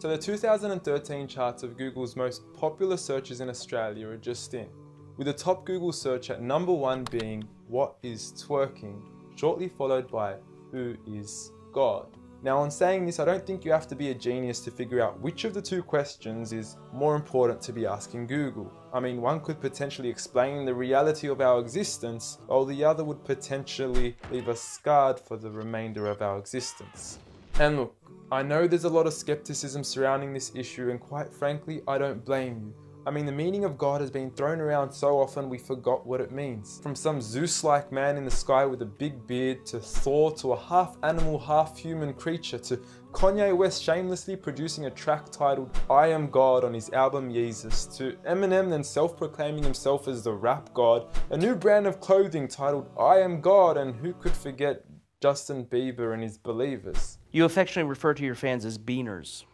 So the 2013 charts of Google's most popular searches in Australia are just in, with the top Google search at #1 being "What is twerking?", shortly followed by "Who is God?". Now, on saying this, I don't think you have to be a genius to figure out which of the two questions is more important to be asking Google. I mean, one could potentially explain the reality of our existence, while the other would potentially leave us scarred for the remainder of our existence. And look, I know there's a lot of skepticism surrounding this issue, and quite frankly, I don't blame you. I mean, the meaning of God has been thrown around so often we forgot what it means. From some Zeus-like man in the sky with a big beard, to Thor, to a half-animal, half-human creature, to Kanye West shamelessly producing a track titled "I Am God" on his album Yeezus, to Eminem then self-proclaiming himself as the rap god, a new brand of clothing titled "I Am God", and who could forget Justin Bieber and his Believers. You affectionately refer to your fans as beaners.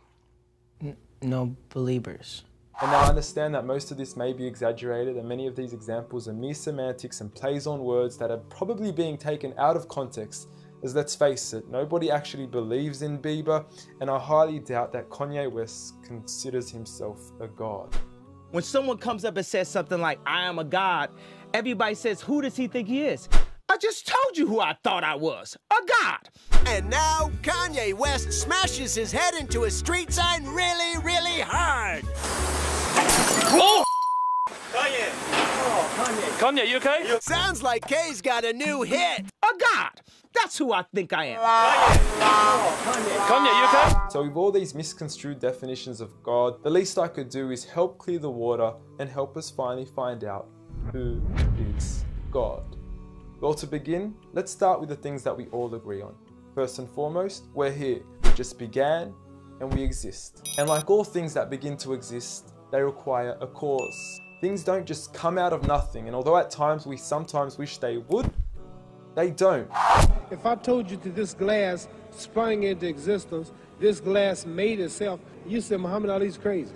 No, believers. And now I understand that most of this may be exaggerated, and many of these examples are mere semantics and plays on words that are probably being taken out of context, as let's face it, nobody actually believes in Bieber, and I highly doubt that Kanye West considers himself a god. When someone comes up and says something like, "I am a god," everybody says, "Who does he think he is?" I just told you who I thought I was, a god. And now Kanye West smashes his head into a street sign really, really hard. Oh! Kanye! Oh, Kanye. Kanye, you okay? Sounds like Kay's got a new hit. A god! That's who I think I am. Kanye! Oh, Kanye. Kanye, you okay? So with all these misconstrued definitions of God, the least I could do is help clear the water and help us finally find out who is God. Well, to begin, let's start with the things that we all agree on. First and foremost, we're here. We just began and we exist. And like all things that begin to exist, they require a cause. Things don't just come out of nothing, and although at times we sometimes wish they would, they don't. If I told you that this glass sprang into existence, this glass made itself, you said Muhammad Ali's crazy.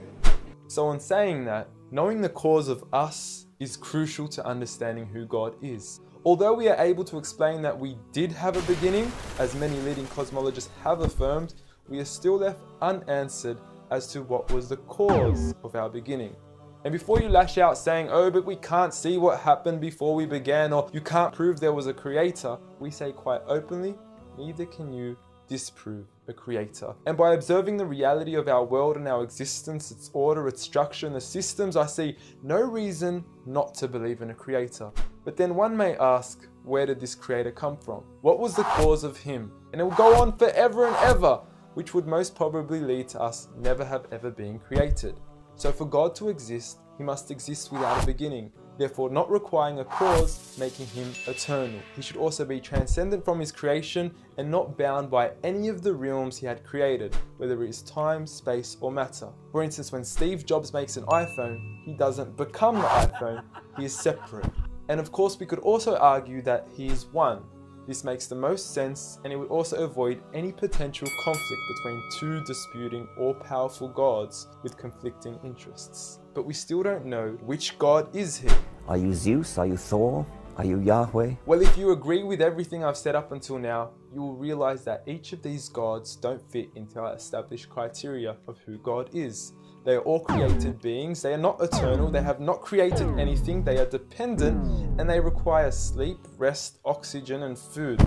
So in saying that, knowing the cause of us is crucial to understanding who God is. Although we are able to explain that we did have a beginning, as many leading cosmologists have affirmed, we are still left unanswered as to what was the cause of our beginning. And before you lash out saying, "Oh, but we can't see what happened before we began," or "you can't prove there was a creator," we say quite openly, neither can you disprove a creator. And by observing the reality of our world and our existence, its order, its structure, and the systems, I see no reason not to believe in a creator. But then one may ask, where did this creator come from? What was the cause of him? And it will go on forever and ever, which would most probably lead to us never have ever been created. So for God to exist, he must exist without a beginning, therefore not requiring a cause, making him eternal. He should also be transcendent from his creation and not bound by any of the realms he had created, whether it is time, space, or matter. For instance, when Steve Jobs makes an iPhone, he doesn't become the iPhone, he is separate. And of course, we could also argue that he is one. This makes the most sense, and it would also avoid any potential conflict between two disputing all-powerful gods with conflicting interests. But we still don't know which God is he. Are you Zeus? Are you Thor? Are you Yahweh? Well, if you agree with everything I've said up until now, you will realize that each of these gods don't fit into our established criteria of who God is. They are all created beings, they are not eternal, they have not created anything, they are dependent, and they require sleep, rest, oxygen, and food.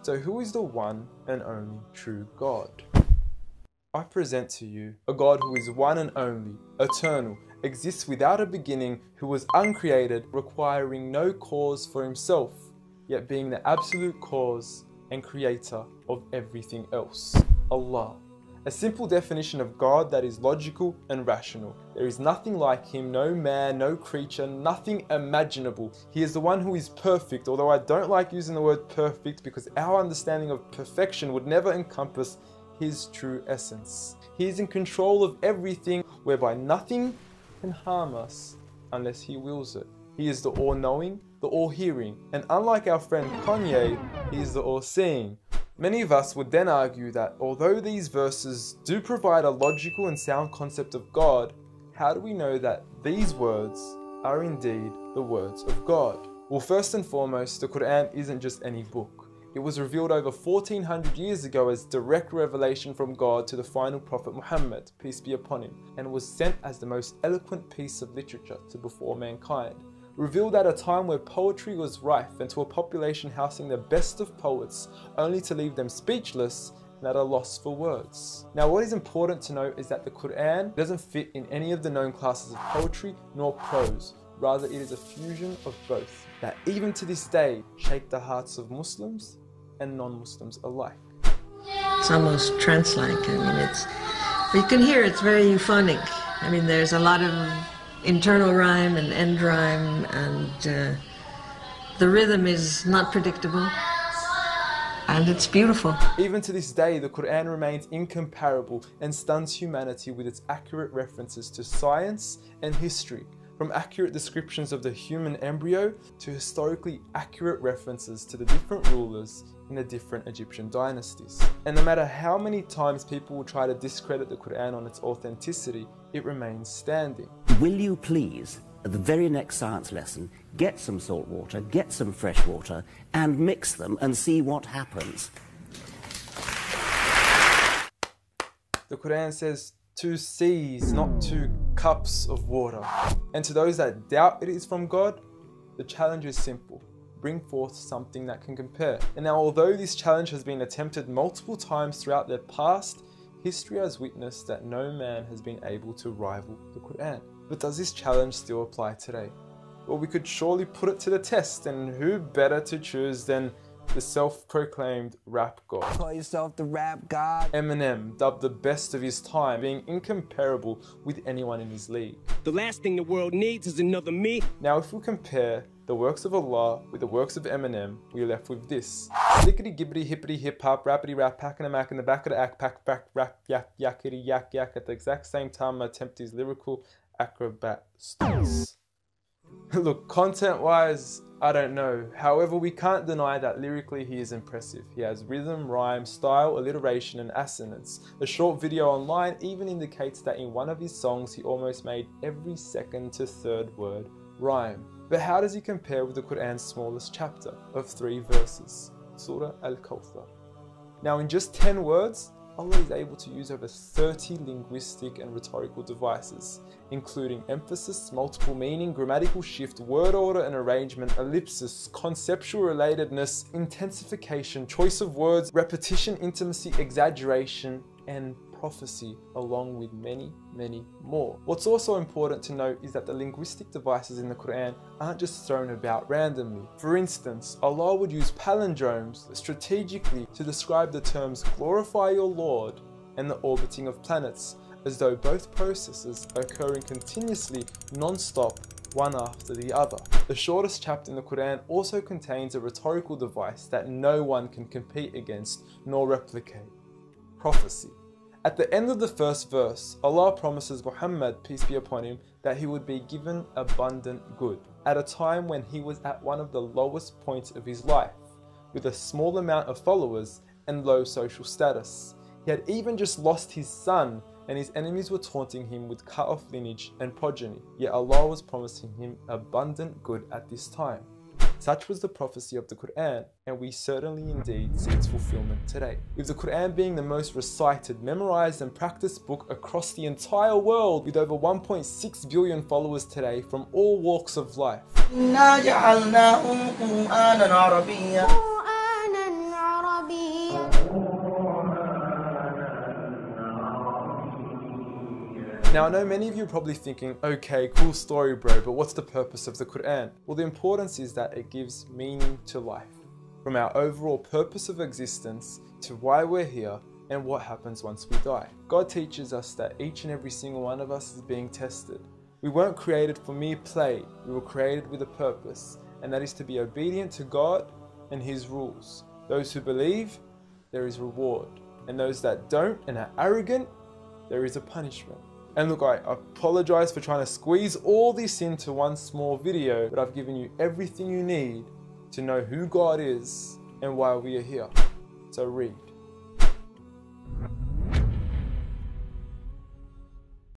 So who is the one and only true God? I present to you a God who is one and only, eternal, exists without a beginning, who was uncreated, requiring no cause for himself, yet being the absolute cause and creator of everything else, Allah. A simple definition of God that is logical and rational. There is nothing like him, no man, no creature, nothing imaginable. He is the one who is perfect, although I don't like using the word perfect because our understanding of perfection would never encompass his true essence. He is in control of everything, whereby nothing can harm us unless he wills it. He is the all-knowing, the all-hearing, and unlike our friend Kanye, he is the all-seeing. Many of us would then argue that although these verses do provide a logical and sound concept of God, how do we know that these words are indeed the words of God? Well, first and foremost, the Quran isn't just any book. It was revealed over 1400 years ago as direct revelation from God to the final prophet Muhammad, peace be upon him, and was sent as the most eloquent piece of literature to before mankind. Revealed at a time where poetry was rife and to a population housing the best of poets, only to leave them speechless and at a loss for words. Now what is important to note is that the Quran doesn't fit in any of the known classes of poetry nor prose. Rather, it is a fusion of both that even to this day shake the hearts of Muslims and non-Muslims alike. It's almost trance-like. I mean, you can hear it's very euphonic. I mean, there's a lot of internal rhyme and end rhyme, and the rhythm is not predictable, and it's beautiful. Even to this day, the Quran remains incomparable and stuns humanity with its accurate references to science and history, from accurate descriptions of the human embryo to historically accurate references to the different rulers in the different Egyptian dynasties. And no matter how many times people will try to discredit the Quran on its authenticity, it remains standing. Will you please, at the very next science lesson, get some salt water, get some fresh water, and mix them and see what happens? The Quran says 2 seas, not 2 cups of water. And to those that doubt it is from God, the challenge is simple. Bring forth something that can compare. And now, although this challenge has been attempted multiple times throughout the past, history has witnessed that no man has been able to rival the Quran. But does this challenge still apply today? Well, we could surely put it to the test, and who better to choose than the self-proclaimed rap god. Call yourself the rap god. Eminem, dubbed the best of his time, being incomparable with anyone in his league. The last thing the world needs is another me. Now, if we compare the works of Allah with the works of Eminem, we are left with this. Slickety gibbity hippity hip hop, rappity rap, packing a mac in the back of the act, pack back rap yak yakety yak yak at the exact same time attempt his lyrical acrobat stunts. Look, content-wise, I don't know. However, we can't deny that lyrically he is impressive. He has rhythm, rhyme, style, alliteration, and assonance. A short video online even indicates that in one of his songs he almost made every second to third word rhyme. But how does he compare with the Quran's smallest chapter of 3 verses, Surah Al-Kawthar? Now, in just 10 words, Allah is able to use over 30 linguistic and rhetorical devices, including emphasis, multiple meaning, grammatical shift, word order and arrangement, ellipsis, conceptual relatedness, intensification, choice of words, repetition, intimacy, exaggeration, and prophecy, along with many, many more. What's also important to note is that the linguistic devices in the Quran aren't just thrown about randomly. For instance, Allah would use palindromes strategically to describe the terms glorify your Lord and the orbiting of planets, as though both processes are occurring continuously, non-stop, one after the other. The shortest chapter in the Quran also contains a rhetorical device that no one can compete against nor replicate: prophecy. At the end of the first verse, Allah promises Muhammad, peace be upon him, that he would be given abundant good at a time when he was at one of the lowest points of his life, with a small amount of followers and low social status. He had even just lost his son, and his enemies were taunting him with cut-off lineage and progeny, yet Allah was promising him abundant good at this time. Such was the prophecy of the Quran, and we certainly indeed see its fulfillment today, with the Quran being the most recited, memorized and practiced book across the entire world, with over 1.6 billion followers today from all walks of life. Now, I know many of you are probably thinking, okay, cool story bro, but what's the purpose of the Quran? Well, the importance is that it gives meaning to life, from our overall purpose of existence to why we're here and what happens once we die. God teaches us that each and every single one of us is being tested. We weren't created for mere play, we were created with a purpose, and that is to be obedient to God and His rules. Those who believe, there is reward, and those that don't and are arrogant, there is a punishment. And look, I apologize for trying to squeeze all this into one small video, but I've given you everything you need to know who God is and why we are here. So read.